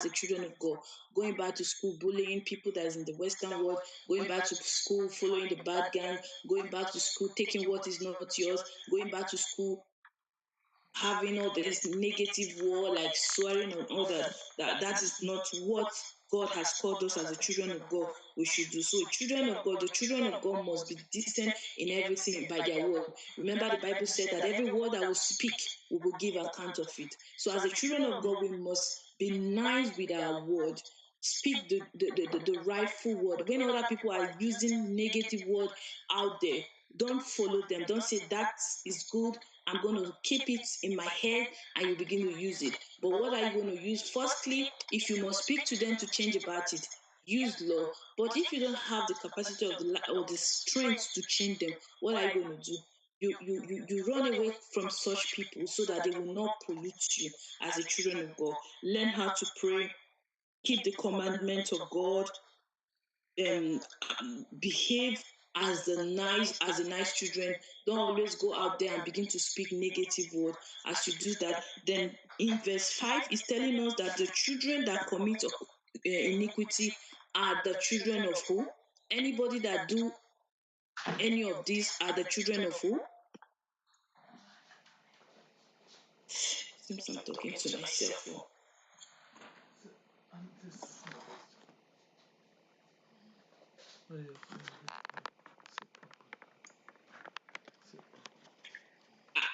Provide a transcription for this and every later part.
the children of God, going back to school, bullying people that is in the Western world, going back to school, following the bad gang, going back to school, taking what is not yours, going back to school, having all this negative war, like swearing on all that is not what God has called us as the children of God we should do. So children of God, the children of God must be decent in everything by their word. Remember, the Bible said that every word that we speak, we will give account of it. So as the children of God, we must be nice with our word. Speak the rightful word. When other people are using negative word out there, don't follow them. Don't say that is good, I'm going to keep it in my head, and you begin to use it. But what are you going to use? Firstly, if you must speak to them to change about it, use law. But if you don't have the capacity or the strength to change them, what are you going to do? You run away from such people so that they will not pollute you as the children of God. Learn how to pray, keep the commandments of God, behave as the nice children. Don't always go out there and begin to speak negative word. As you do that, then in verse 5 is telling us that the children that commit iniquity are the children of who? Anybody that do any of these are the children of who? Seems I'm talking to myself.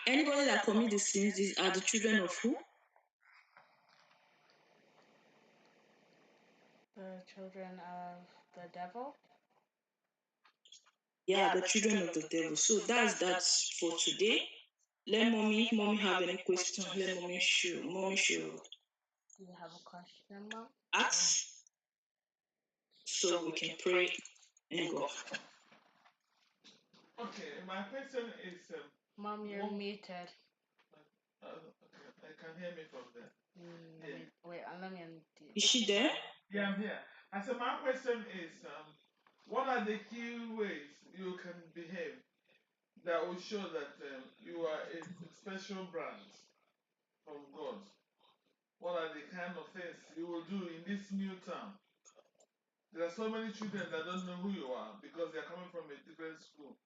Anybody that commit the sins are the children of who? The children of the devil. Yeah, the children of the devil. So that's that for today. Let mommy have any question. Let mommy show. Do you have a question, Mom? Ask so we can pray and go. Okay, my question is. Mom, you're muted. Okay, I can hear me from there. Wait, let me undo. Is she there? Yeah, I'm here. I said my question is, what are the key ways you can behave that will show that you are a special branch from God? What are the kind of things you will do in this new town? There are so many children that don't know who you are because they are coming from a different school.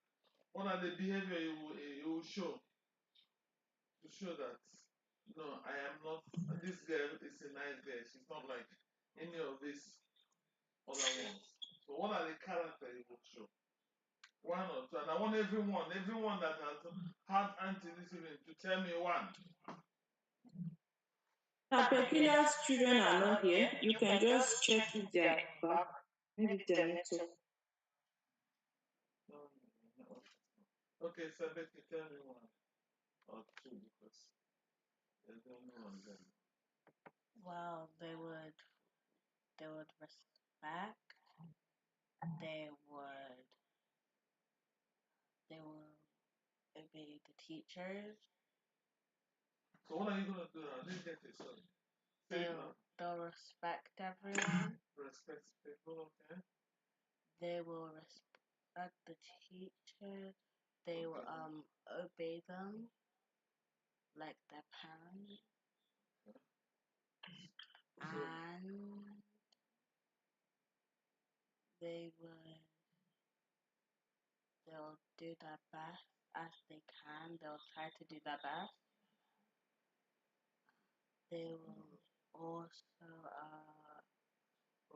What are the behavior you will show to show that no, I am not. This girl is a nice girl. She's not like any of these other ones. So, what are the character you will show? One or two. And I want everyone that has had Auntie this evening to tell me one. Pepila's children are not here. You can just check if they are back. Maybe they're not talking. Okay, so Becky, tell me one or two because there's no one there. Well, they would respect. They would obey the teachers. So what are you gonna do now? I didn't get it. Sorry. They'll respect everyone. Respect people, okay? They will respect the teachers. They will obey them like their parents. Okay. And they'll do their best as they can. They'll try to do their best. They will also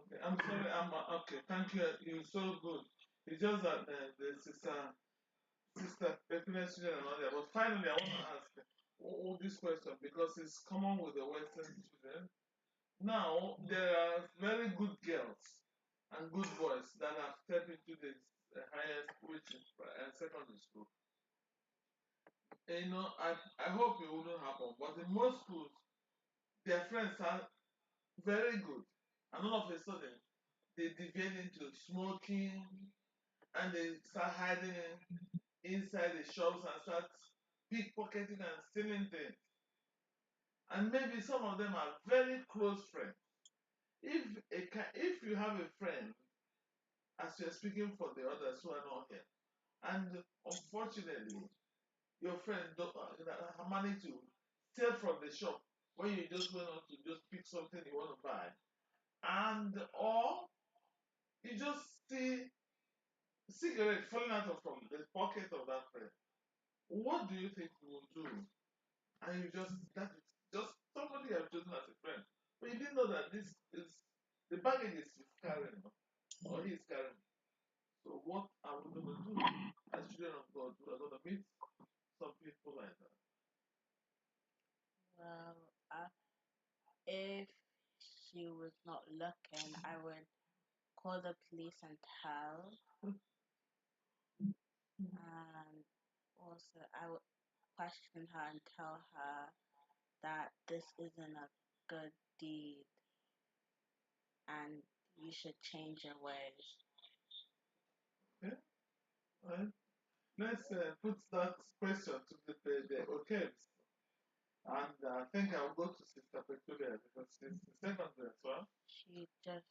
Okay, I'm sorry. Okay. Thank you. You're so good. It's just that the sister, Pepine's children and all that. But finally, I want to ask all this question because it's common with the Western children. Now there are very good girls and good boys that have stepped into this highest, which is secondary school. And, I hope it wouldn't happen. But in most schools, their friends are very good, and all of a sudden they deviate into smoking and they start hiding inside the shops and start pickpocketing and stealing things. And maybe some of them are very close friends. If you have a friend, as you're speaking for the others who are not here, and unfortunately your friend managed to steal from the shop when you just went on to just pick something you want to buy, and or you just see cigarette falling out of from the pocket of that friend. What do you think you will do? And you just that is just somebody you have chosen as a friend, but you didn't know that this is the baggage is carrying, or he is carrying. So what are we going to do as children of God? We are going to meet some people like that. Well, if she was not looking, I would call the police and tell. And also, I would question her and tell her that this isn't a good deed and you should change your ways. Okay? Right? Let's put that question to the okay. And I think I'll go to Sister Peculiar because she's the second as well. She just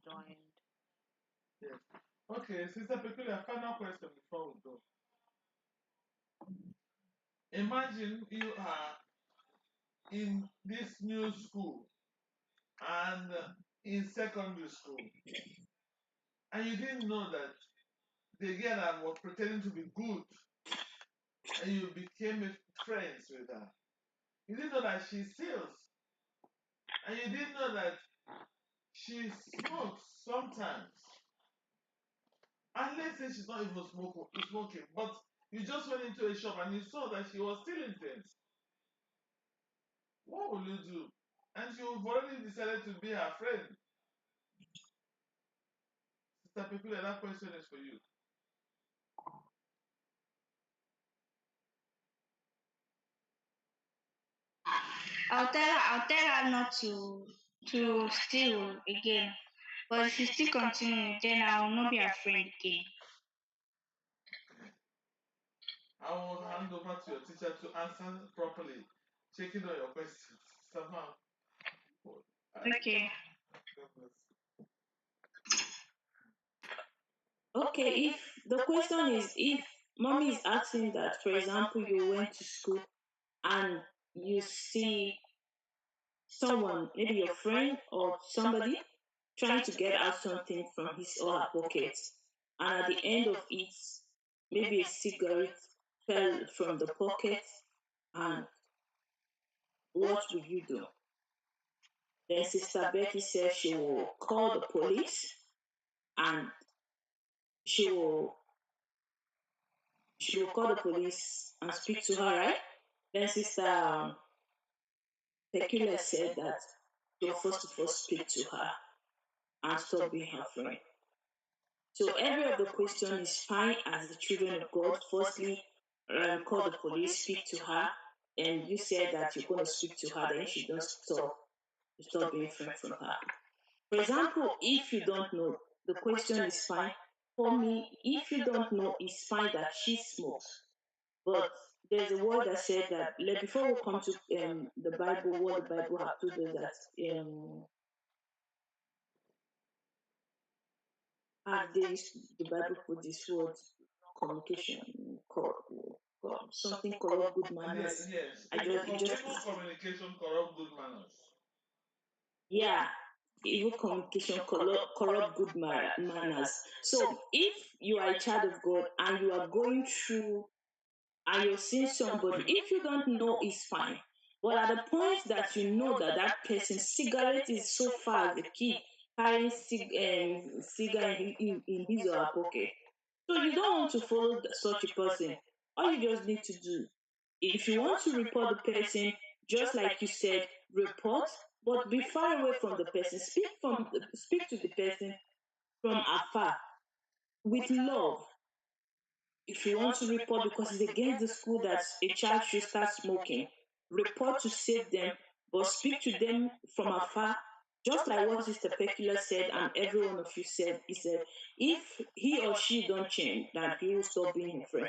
joined. Yes. Okay, Sister Peculiar, final question before we go. Imagine you are in this new school and in secondary school, and you didn't know that the girl that was pretending to be good, and you became friends with her. You didn't know that she steals, and you didn't know that she smokes sometimes. And let's say she's not even smoking, but you just went into a shop and you saw that she was stealing things. What will you do? And you've already decided to be her friend. Sister Pekule, that question is for you. I'll tell her not to steal again. But if she still continue, then I will not be her friend again. I will hand over to your teacher to answer properly, checking on your questions. Somehow. Okay. Okay, if the question is if mommy is asking that, for example, you went to school and you see someone, maybe your friend or somebody, trying to get out something from his or her pocket, and at the end of it, maybe a cigarette fell from the pocket, and what will you do? Then Sister Betty says she will call the police and she will she will call the police and speak to her, right? Then Sister Peculiar said that she will first of all speak to her and stop being her friend. So every of the question is fine as the children of God. Firstly, call the police, speak to her, and you said that you're going to speak to her, then you should not stop being friend from her. For example, if you don't know, the question is fine. For me, if you don't know, it's fine that she smokes. But there's a word that said that, like, before we come to the Bible, what the Bible have told us that as the Bible put this word communication, something corrupt good manners. Yes. I just it just Evil communication corrupt good manners. yeah, evil communication corrupt good manners. So if you are a child of God and you are going through and you're seeing somebody, if you don't know, it's fine. But at the point that you know that that person's cigarette is so far as a kid carrying cigar in his or her pocket, so you don't want to follow such a person. All you just need to do, if you want to report the person, just like you said, report, but be far away from the person. Speak to the person from afar with love. If you want to report because it's against the school that a child should start smoking, report to save them, but speak to them from afar, just like what Sister Peculiar said and every one of you said. He said, if he or she don't change, that he will stop being a friend.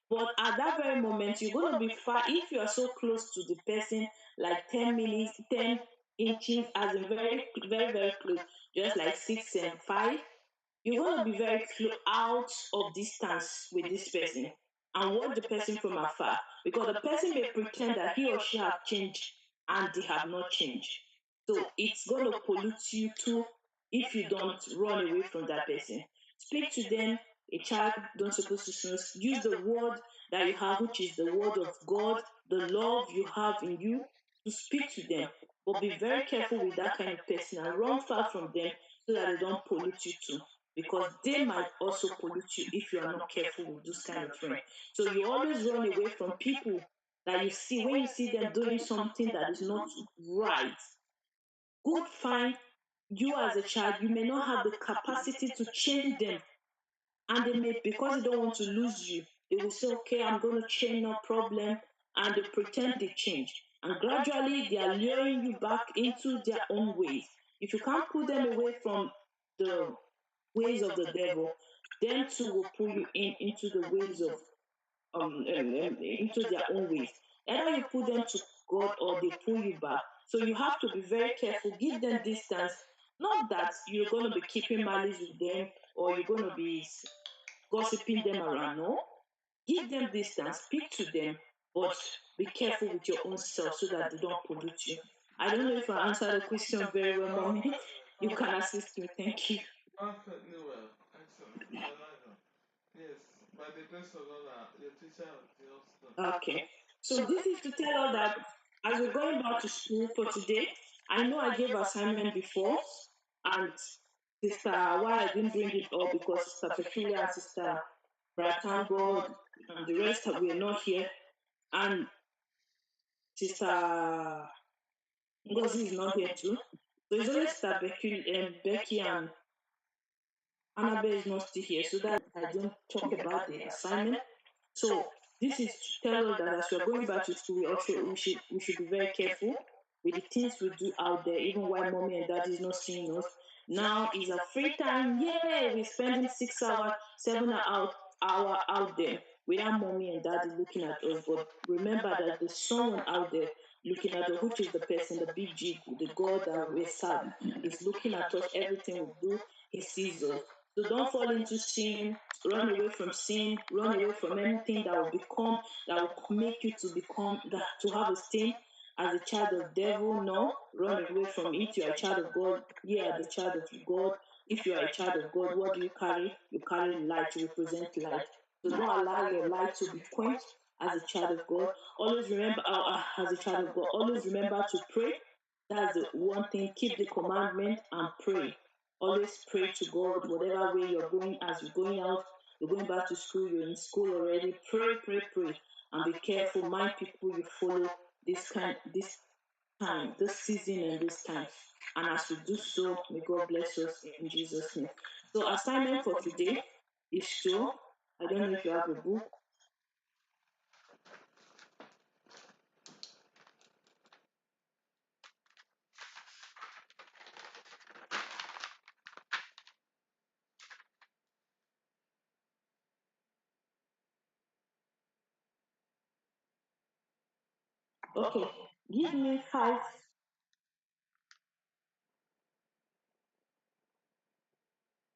But at that very moment, you're going to be far, if you are so close to the person, like 10 minutes, 10 inches, as in very, very, very close, just like 6 and 5, you're going to be very out of distance with this person and watch the person from afar, because the person may pretend that he or she have changed and they have not changed. So it's going to pollute you too if you don't run away from that person. Speak to them. A child don't supposed to use the word that you have, which is the word of God, the love you have in you, to speak to them. But be very careful with that kind of person and run far from them so that they don't pollute you too. Because they might also pollute you if you are not careful with this kind of friend. So you always run away from people that you see, when you see them doing something that is not right. Good, fine. You as a child, you may not have the capacity to change them. And they may, because they don't want to lose you, they will say, okay, I'm going to change, no problem. And they pretend they change. And gradually, they are luring you back into their own ways. If you can't pull them away from the ways of the devil, them too will pull you into the ways of into their own ways. Either you pull them to God or they pull you back. So you have to be very careful. Give them distance. Not that you're going to be keeping malice with them or you're going to be gossiping them around. No. Give them distance. Speak to them, but be careful with your own self so that they don't pollute you. I don't know if I answered the question very well, Mommy. You can assist me. Thank you. Perfectly well. Excellent. I like that. Yes, by the grace of God, your teacher helps them. Okay. So this is to tell us that as we're going back to school for today, I know I gave assignment before, and Sister, why I didn't bring it up because Sister Peculiar and Sister Brad, thank God, and the rest were not here, and Sister Ngozi is not here too. So it's only Sister Becky and Annabelle is not still here, so that I didn't talk about the assignment. So this is to tell us that as we are going back to school, we should be very careful with the things we do out there, even while mommy and daddy is not seeing us. Now is a free time. Yay! We're spending 6 hours, 7 hour out there without mommy and daddy looking at us. But remember that there's someone out there looking at us, which is the person, the big G, the God that we serve, is looking at us. Everything we do, He sees us. So don't fall into sin, run away from sin, run away from anything that will make you to become, to have a stain as a child of devil. No, run away from it. You are a child of God. You are the child of God. If you are a child of God, what do you carry? You carry light, you represent light. So don't allow your light to be quenched as a child of God. Always remember, as a child of God, always remember to pray. That's the one thing. Keep the commandment and pray. Always pray to God, whatever way you're going, as you're going out, you're going back to school, you're in school already. Pray, pray, pray. And be careful. Mind people you follow this time, this season and this time. And as we do so, may God bless us in Jesus' name. So assignment for today is to, I don't know if you have a book. Okay, give me 5.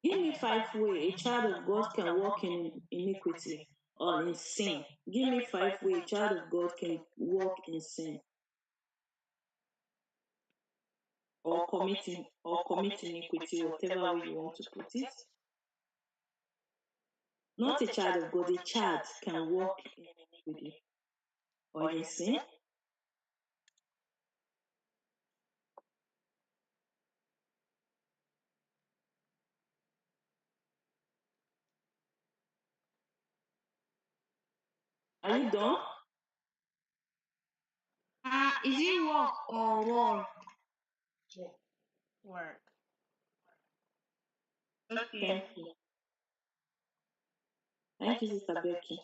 Give me 5 ways a child of God can walk in iniquity or in sin. Give me 5 ways a child of God can walk in sin or commit iniquity, whatever way you want to put it. Not a child of God, a child can walk in iniquity or in sin. Are you done? Is it work or war? Work. Okay. Thank you. Thank you, Sister Becky.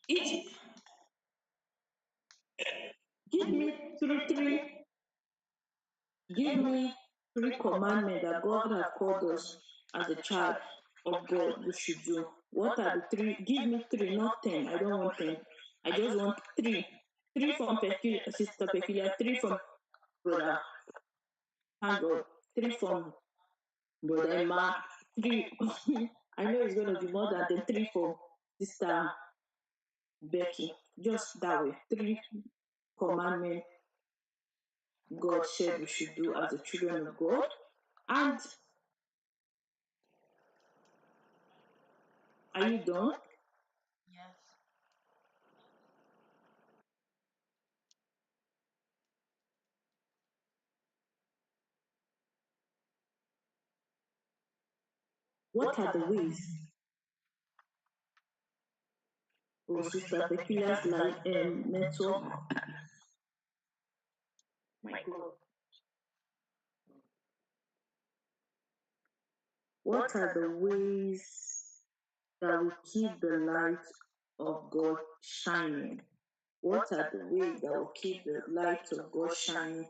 It give me give me three commandments that God have called us as a child of God we should do. What are the three? Give me three, not 10. I don't want 10. I just want three. Three from Sister Peculiar, three from Brother Thank God, three from Brother Emma, three. I know it's going to be more than 10, three from Sister Becky. Just that way. Three commandments God said we should do as the children of God. And are you done? Yes. What are the ways? Oh, Sister Peculiar's network. My God. What are the ways that we keep the light of God shining? What are the ways that will keep the light of God shining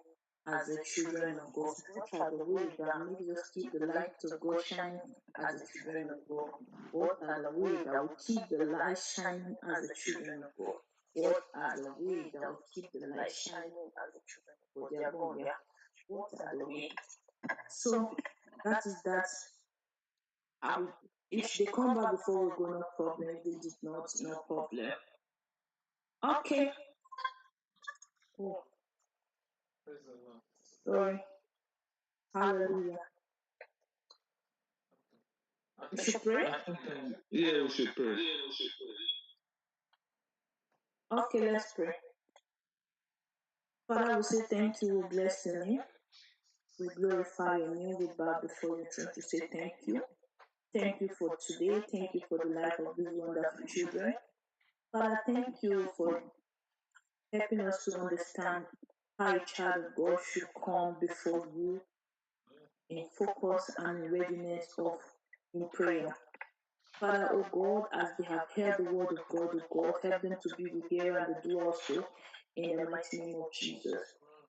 as the children of God? What are the ways that make us keep the light of God shining as the children of God? What are the ways that will keep the light shining as the children of God? What are the ways that will keep the light shining as the children of God? They are born, yeah. What are the ways? So that is that. If they come back before we go, no problem. If they did not, no problem. Okay. Oh. Sorry. Hallelujah. We should pray? Yeah, we should pray. Okay, let's pray. Father, we say thank you, we bless your name. We glorify your name, we bow before your throne to say thank you. Thank you for today. Thank you for the life of these wonderful children. Father, thank you for helping us to understand how a child of God should come before you in focus and in readiness of in prayer. Father, O God, as they have heard the word of God, O God, help them to be the hearer and the doer also in the mighty name of Jesus.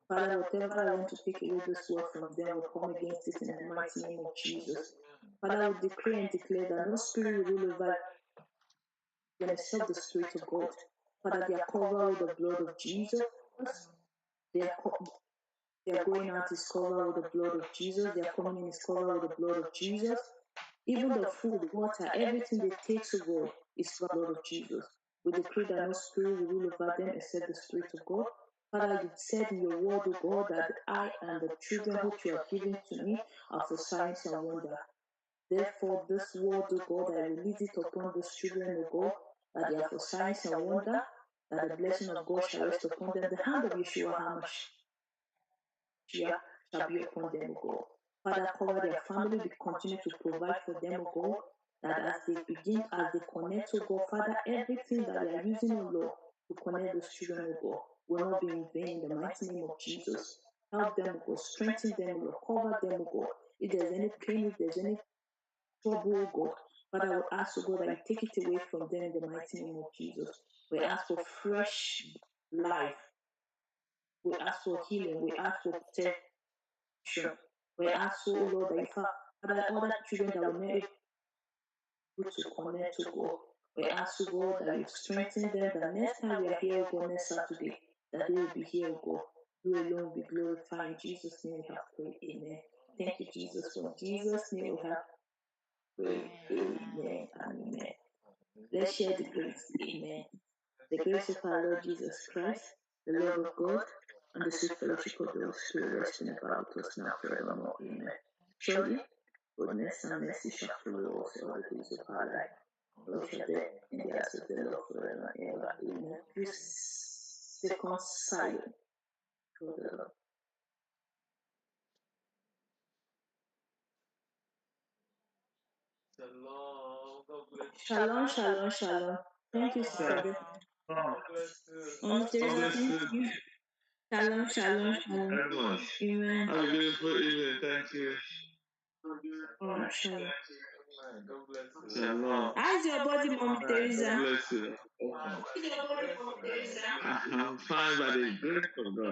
Father, whatever I want to take away this word from them will come against it in the mighty name of Jesus. Father, we decree and declare that no spirit will rule over them except the Spirit of God. Father, they are covered with the blood of Jesus. Their going out is covered with the blood of Jesus. Their coming in is covered with the blood of Jesus. Even the food, water, everything they take to God is the blood of Jesus. We decree that no spirit will rule over them except the Spirit of God. Father, you said in your word, O God, that I and the children which you have given to me are for signs and wonder. Therefore, this word, O God, I release it upon these children, O God, that they are for signs and wonder, that the blessing of God shall rest upon them. The hand of Yeshua HaMashiach shall be upon them, O God. Father, cover their family, we continue to provide for them, O God, that as they connect, O God, Father, everything that they are using, O Lord, to connect those children, O God, will not be in vain in the mighty name of Jesus. Help them, O God, strengthen them, O Lord, cover them, O God. If there's any pain, if there's any trouble, O God, Father, we ask, O God, that you take it away from them in the mighty name of Jesus. We ask for fresh life. We ask for healing. We ask for protection. We ask, oh Lord, that you Father, all the children that will not able to connect to God. We ask, oh God, that you strengthen them, that next time we are here, oh God, next Saturday, that they will be here, oh God. You alone will be glorified. In Jesus' name we have prayed. Amen. Thank you, Jesus. For Jesus' name we have prayed. Amen and amen. Let's share the grace. Amen. The grace of our Lord Jesus Christ, the love of God, and the sweet fellowship of the Holy Spirit rest and abide with us now forevermore. Amen. Surely, goodness and mercy shall follow us all the days of our life. We shall dwell in the house of the Lord forever and ever. Amen. Please second silent for the Lord. Shalom. God bless you. Shalom, shalom, shalom. Thank you, Sister. God bless you. Mama Teresa, thank you. Shalom, shalom, Thank you shalom. very much. Amen. Have a beautiful evening. Thank you. Shalom. God bless you. Shalom. How's your body, Mommy God Teresa? bless you. I'm fine by the grace of God.